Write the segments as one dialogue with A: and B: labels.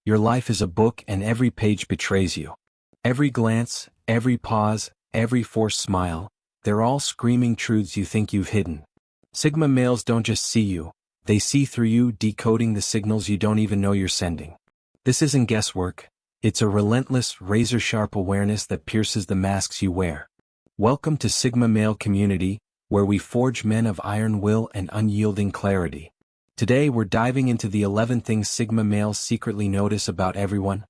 A: Your life is a book and every page betrays you. Every glance, every pause, every forced smile, they're all screaming truths you think you've hidden. Sigma males don't just see you, they see through you, decoding the signals you don't even know you're sending. This isn't guesswork, it's a relentless, razor-sharp awareness that pierces the masks you wear. Welcome to Sigma Male Community, where we forge men of iron will and unyielding clarity. Today we're diving into the 11 things Sigma males secretly notice about everyone,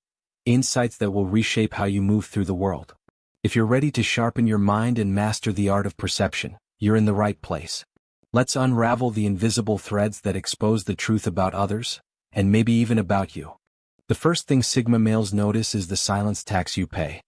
A: insights that will reshape how you move through the world. If you're ready to sharpen your mind and master the art of perception, you're in the right place. Let's unravel the invisible threads that expose the truth about others, and maybe even about you. The first thing Sigma males notice is the silence tax you pay.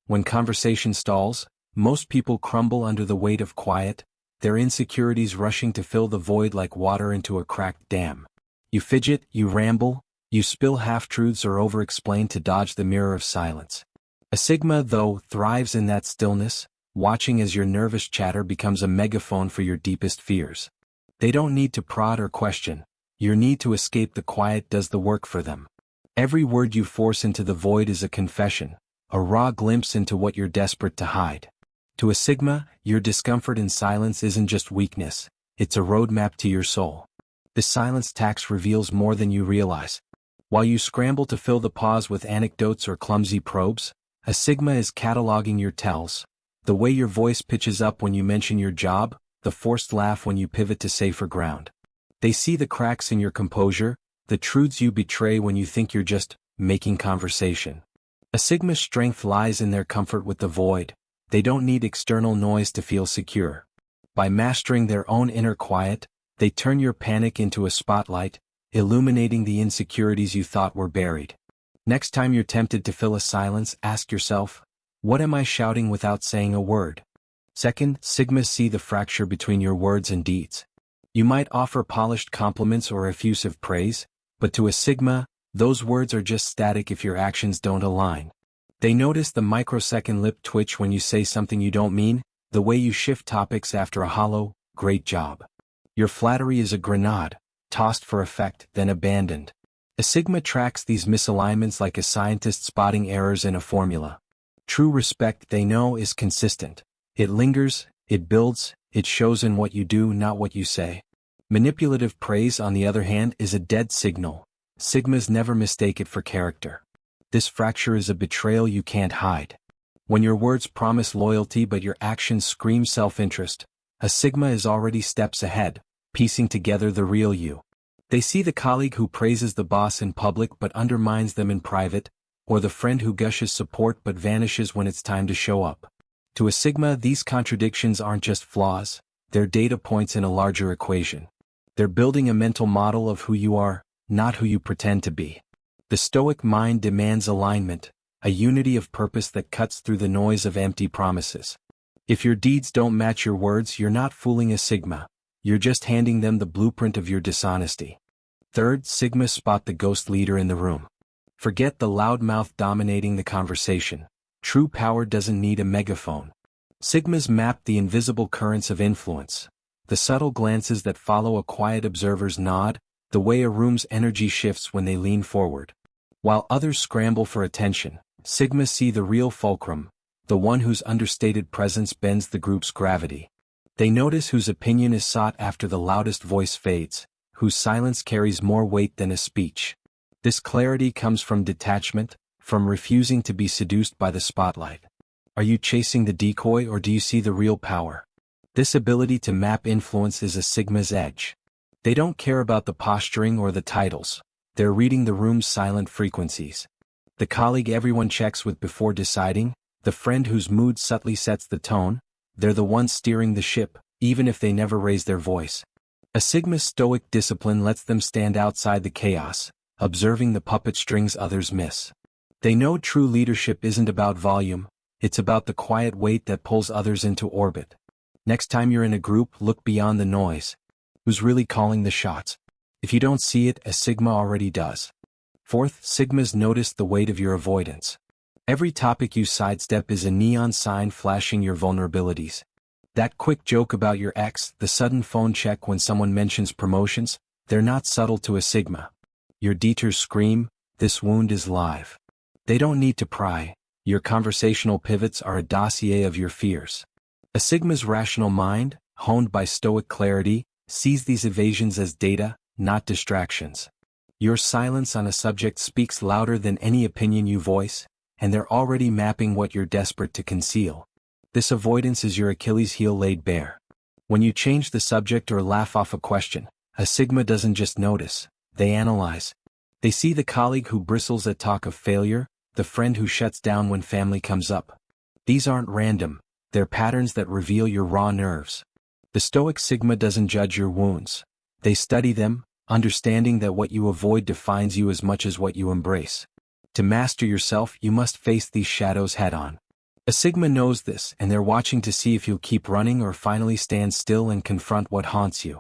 A: When conversation stalls, most people crumble under the weight of quiet, their insecurities rushing to fill the void like water into a cracked dam. You fidget, you ramble, you spill half-truths or over-explain to dodge the mirror of silence. A Sigma, though, thrives in that stillness, watching as your nervous chatter becomes a megaphone for your deepest fears. They don't need to prod or question, your need to escape the quiet does the work for them. Every word you force into the void is a confession, a raw glimpse into what you're desperate to hide. To a Sigma, your discomfort in silence isn't just weakness, it's a roadmap to your soul. The silence tax reveals more than you realize. While you scramble to fill the pause with anecdotes or clumsy probes, a Sigma is cataloging your tells. The way your voice pitches up when you mention your job, the forced laugh when you pivot to safer ground. They see the cracks in your composure, the truths you betray when you think you're just making conversation. A Sigma's strength lies in their comfort with the void. They don't need external noise to feel secure. By mastering their own inner quiet, they turn your panic into a spotlight, illuminating the insecurities you thought were buried. Next time you're tempted to fill a silence, ask yourself, what am I shouting without saying a word? Second, Sigmas see the fracture between your words and deeds. You might offer polished compliments or effusive praise, but to a Sigma, those words are just static if your actions don't align. They notice the microsecond lip twitch when you say something you don't mean, the way you shift topics after a hollow, great job. Your flattery is a grenade, tossed for effect, then abandoned. A Sigma tracks these misalignments like a scientist spotting errors in a formula. True respect, they know, is consistent. It lingers, it builds, it shows in what you do, not what you say. Manipulative praise, on the other hand, is a dead signal. Sigmas never mistake it for character. This fracture is a betrayal you can't hide. When your words promise loyalty but your actions scream self-interest, a Sigma is already steps ahead, piecing together the real you. They see the colleague who praises the boss in public but undermines them in private, or the friend who gushes support but vanishes when it's time to show up. To a Sigma, these contradictions aren't just flaws, they're data points in a larger equation. They're building a mental model of who you are, not who you pretend to be. The Stoic mind demands alignment, a unity of purpose that cuts through the noise of empty promises. If your deeds don't match your words, you're not fooling a Sigma, you're just handing them the blueprint of your dishonesty. Third, Sigmas spot the ghost leader in the room. Forget the loudmouth dominating the conversation. True power doesn't need a megaphone. Sigmas map the invisible currents of influence. The subtle glances that follow a quiet observer's nod, the way a room's energy shifts when they lean forward. While others scramble for attention, Sigmas see the real fulcrum, the one whose understated presence bends the group's gravity. They notice whose opinion is sought after the loudest voice fades, whose silence carries more weight than a speech. This clarity comes from detachment, from refusing to be seduced by the spotlight. Are you chasing the decoy or do you see the real power? This ability to map influence is a Sigma's edge. They don't care about the posturing or the titles. They're reading the room's silent frequencies. The colleague everyone checks with before deciding, the friend whose mood subtly sets the tone, they're the ones steering the ship, even if they never raise their voice. A Sigma's stoic discipline lets them stand outside the chaos, observing the puppet strings others miss. They know true leadership isn't about volume, it's about the quiet weight that pulls others into orbit. Next time you're in a group, look beyond the noise. Who's really calling the shots? If you don't see it, a Sigma already does. Fourth, Sigmas notice the weight of your avoidance. Every topic you sidestep is a neon sign flashing your vulnerabilities. That quick joke about your ex, the sudden phone check when someone mentions promotions, they're not subtle to a Sigma. Your detours scream, this wound is live. They don't need to pry. Your conversational pivots are a dossier of your fears. A Sigma's rational mind, honed by stoic clarity, sees these evasions as data, not distractions. Your silence on a subject speaks louder than any opinion you voice, and they're already mapping what you're desperate to conceal. This avoidance is your Achilles heel laid bare. When you change the subject or laugh off a question, a Sigma doesn't just notice, they analyze. They see the colleague who bristles at talk of failure, the friend who shuts down when family comes up. These aren't random, they're patterns that reveal your raw nerves. The Stoic Sigma doesn't judge your wounds. They study them, understanding that what you avoid defines you as much as what you embrace. To master yourself, you must face these shadows head-on. A Sigma knows this, and they're watching to see if you'll keep running or finally stand still and confront what haunts you.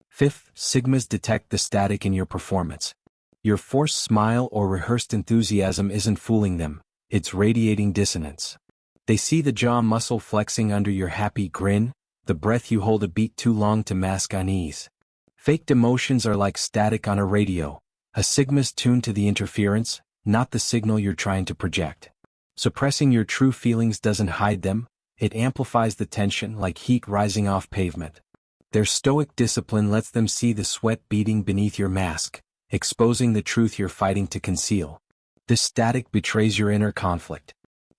A: Fifth, Sigmas detect the static in your performance. Your forced smile or rehearsed enthusiasm isn't fooling them, it's radiating dissonance. They see the jaw muscle flexing under your happy grin, the breath you hold a beat too long to mask unease. Faked emotions are like static on a radio. A Sigma's tuned to the interference, not the signal you're trying to project. Suppressing your true feelings doesn't hide them, it amplifies the tension like heat rising off pavement. Their stoic discipline lets them see the sweat beating beneath your mask, exposing the truth you're fighting to conceal. This static betrays your inner conflict.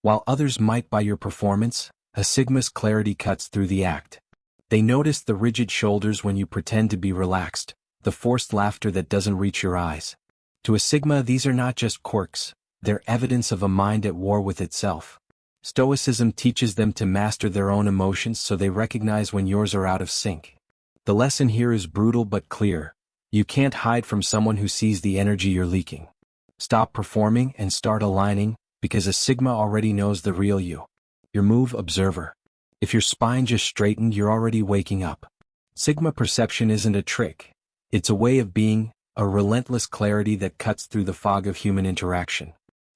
A: While others might buy your performance, a Sigma's clarity cuts through the act. They notice the rigid shoulders when you pretend to be relaxed, the forced laughter that doesn't reach your eyes. To a Sigma, these are not just quirks, they're evidence of a mind at war with itself. Stoicism teaches them to master their own emotions so they recognize when yours are out of sync. The lesson here is brutal but clear. You can't hide from someone who sees the energy you're leaking. Stop performing and start aligning, because a Sigma already knows the real you. Your move, observer. If your spine just straightened, you're already waking up. Sigma perception isn't a trick. It's a way of being, a relentless clarity that cuts through the fog of human interaction.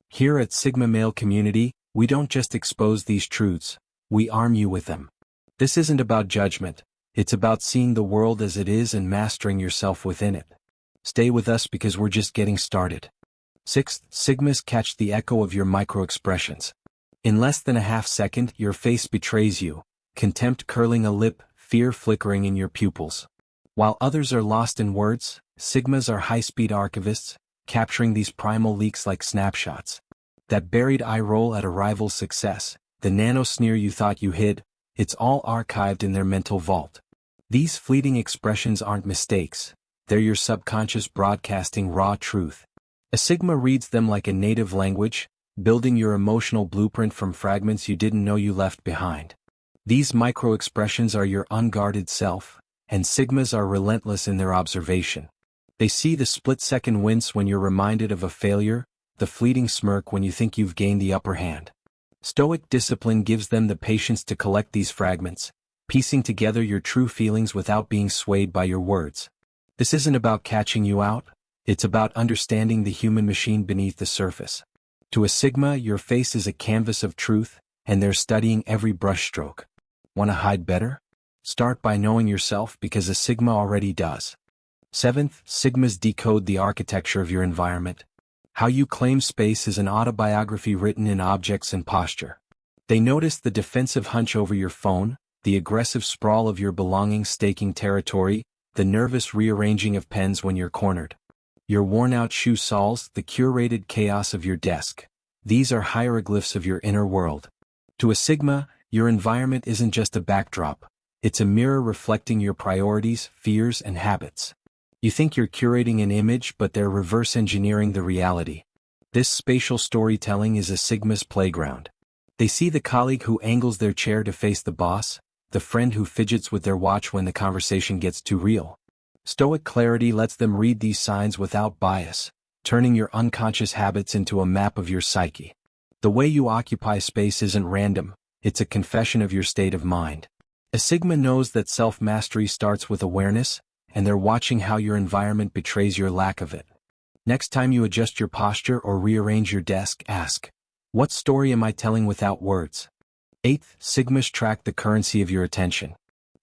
A: Here at Sigma Male Community, we don't just expose these truths, we arm you with them. This isn't about judgment, it's about seeing the world as it is and mastering yourself within it. Stay with us because we're just getting started. Sixth, Sigmas catch the echo of your micro-expressions. In less than a half second, your face betrays you, contempt curling a lip, fear flickering in your pupils. While others are lost in words, Sigmas are high-speed archivists, capturing these primal leaks like snapshots. That buried eye roll at a rival's success, the nano-sneer you thought you hid, it's all archived in their mental vault. These fleeting expressions aren't mistakes, they're your subconscious broadcasting raw truth. A Sigma reads them like a native language, building your emotional blueprint from fragments you didn't know you left behind. These micro-expressions are your unguarded self, and Sigmas are relentless in their observation. They see the split-second wince when you're reminded of a failure, the fleeting smirk when you think you've gained the upper hand. Stoic discipline gives them the patience to collect these fragments, piecing together your true feelings without being swayed by your words. This isn't about catching you out, it's about understanding the human machine beneath the surface. To a Sigma, your face is a canvas of truth, and they're studying every brushstroke. Want to hide better? Start by knowing yourself because a Sigma already does. Seventh, Sigmas decode the architecture of your environment. How you claim space is an autobiography written in objects and posture. They notice the defensive hunch over your phone, the aggressive sprawl of your belongings staking territory, the nervous rearranging of pens when you're cornered. Your worn-out shoe soles, the curated chaos of your desk. These are hieroglyphs of your inner world. To a Sigma, your environment isn't just a backdrop, it's a mirror reflecting your priorities, fears, and habits. You think you're curating an image, but they're reverse engineering the reality. This spatial storytelling is a Sigma's playground. They see the colleague who angles their chair to face the boss, the friend who fidgets with their watch when the conversation gets too real. Stoic clarity lets them read these signs without bias, turning your unconscious habits into a map of your psyche. The way you occupy space isn't random, it's a confession of your state of mind. A Sigma knows that self-mastery starts with awareness, and they're watching how your environment betrays your lack of it. Next time you adjust your posture or rearrange your desk, ask, what story am I telling without words? Eighth, Sigmas track the currency of your attention.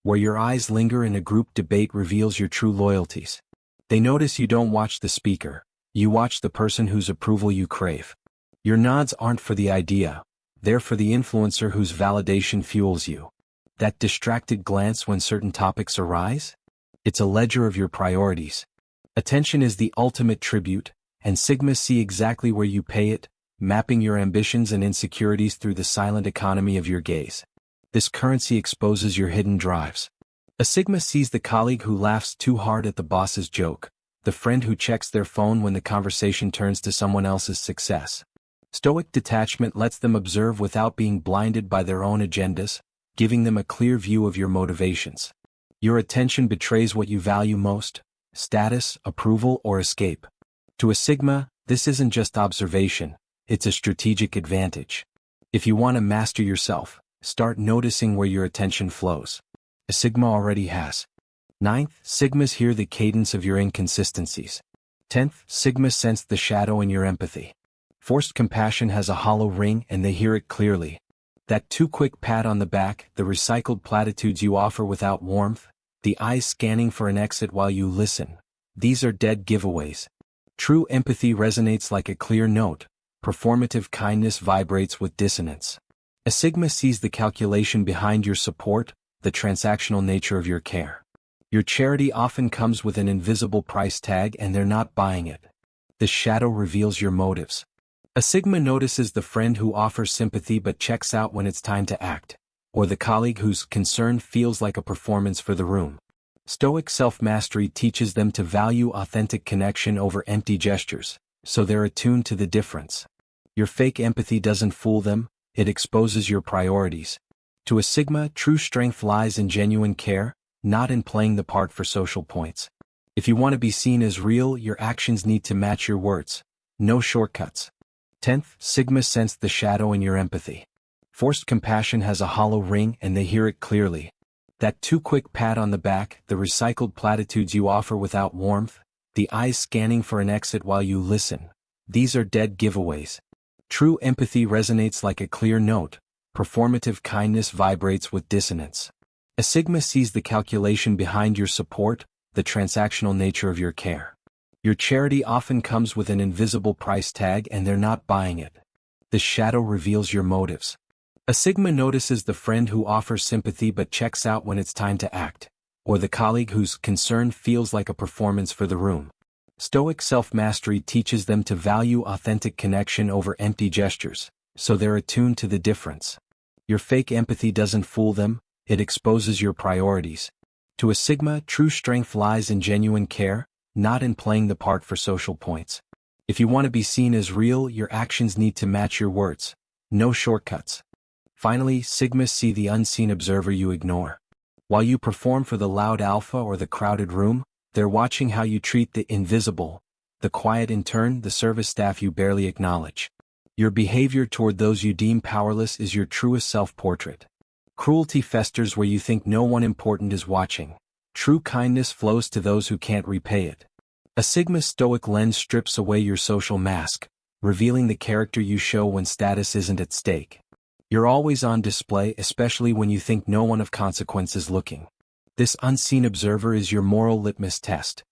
A: Where your eyes linger in a group debate reveals your true loyalties. They notice you don't watch the speaker, You watch the person whose approval you crave. Your nods aren't for the idea, they're for the influencer whose validation fuels you. That distracted glance when certain topics arise? It's a ledger of your priorities. Attention is the ultimate tribute, and Sigmas see exactly where you pay it, mapping your ambitions and insecurities through the silent economy of your gaze. This currency exposes your hidden drives. A Sigma sees the colleague who laughs too hard at the boss's joke, the friend who checks their phone when the conversation turns to someone else's success. Stoic detachment lets them observe without being blinded by their own agendas, giving them a clear view of your motivations. Your attention betrays what you value most: status, approval, or escape. To a Sigma, this isn't just observation, it's a strategic advantage. If you want to master yourself, start noticing where your attention flows. A Sigma already has. 9th, Sigmas hear the cadence of your inconsistencies. 10th, Sigmas sense the shadow in your empathy. Forced compassion has a hollow ring and they hear it clearly. That too quick pat on the back, the recycled platitudes you offer without warmth, the eyes scanning for an exit while you listen. These are dead giveaways. True empathy resonates like a clear note. Performative kindness vibrates with dissonance. A Sigma sees the calculation behind your support, the transactional nature of your care. Your charity often comes with an invisible price tag and they're not buying it. The shadow reveals your motives. A Sigma notices the friend who offers sympathy but checks out when it's time to act, or the colleague whose concern feels like a performance for the room. Stoic self-mastery teaches them to value authentic connection over empty gestures, so they're attuned to the difference. Your fake empathy doesn't fool them, it exposes your priorities. To a Sigma, true strength lies in genuine care, not in playing the part for social points. If you want to be seen as real, your actions need to match your words. No shortcuts. 10th, Sigmas sense the shadow in your empathy. Forced compassion has a hollow ring and they hear it clearly. That too quick pat on the back, the recycled platitudes you offer without warmth, the eyes scanning for an exit while you listen. These are dead giveaways. True empathy resonates like a clear note. Performative kindness vibrates with dissonance. A Sigma sees the calculation behind your support, the transactional nature of your care. Your charity often comes with an invisible price tag and they're not buying it. The shadow reveals your motives. A Sigma notices the friend who offers sympathy but checks out when it's time to act, or the colleague whose concern feels like a performance for the room. Stoic self-mastery teaches them to value authentic connection over empty gestures, so they're attuned to the difference. Your fake empathy doesn't fool them, it exposes your priorities. To a Sigma, true strength lies in genuine care, not in playing the part for social points. If you want to be seen as real, your actions need to match your words. No shortcuts. Finally, Sigmas see the unseen observer you ignore. While you perform for the loud alpha or the crowded room, they're watching how you treat the invisible, the quiet intern, the service staff you barely acknowledge. Your behavior toward those you deem powerless is your truest self-portrait. Cruelty festers where you think no one important is watching. True kindness flows to those who can't repay it. A Sigma stoic lens strips away your social mask, revealing the character you show when status isn't at stake. You're always on display, especially when you think no one of consequence is looking. This unseen observer is your moral litmus test.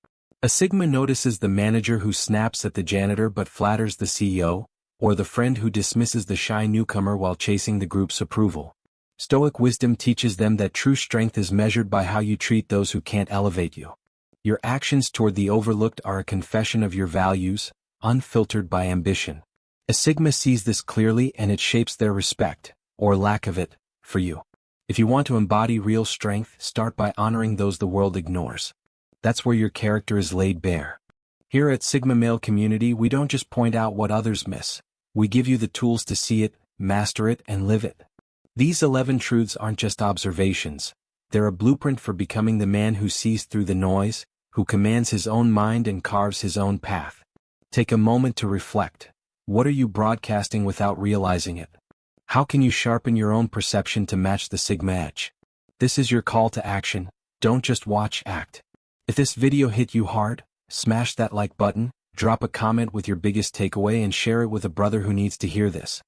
A: A Sigma notices the manager who snaps at the janitor but flatters the CEO, or the friend who dismisses the shy newcomer while chasing the group's approval. Stoic wisdom teaches them that true strength is measured by how you treat those who can't elevate you. Your actions toward the overlooked are a confession of your values, unfiltered by ambition. A Sigma sees this clearly and it shapes their respect, or lack of it, for you. If you want to embody real strength, start by honoring those the world ignores. That's where your character is laid bare. Here at Sigma Male Community, we don't just point out what others miss. We give you the tools to see it, master it, and live it. These 11 truths aren't just observations. They're a blueprint for becoming the man who sees through the noise, who commands his own mind and carves his own path. Take a moment to reflect. What are you broadcasting without realizing it? How can you sharpen your own perception to match the Sigma edge? This is your call to action. Don't just watch, act. If this video hit you hard, smash that like button, drop a comment with your biggest takeaway and share it with a brother who needs to hear this.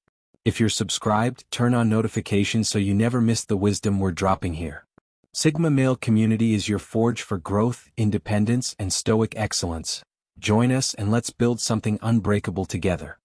A: If you're subscribed, turn on notifications so you never miss the wisdom we're dropping here. Sigma Male Community is your forge for growth, independence, and stoic excellence. Join us and let's build something unbreakable together.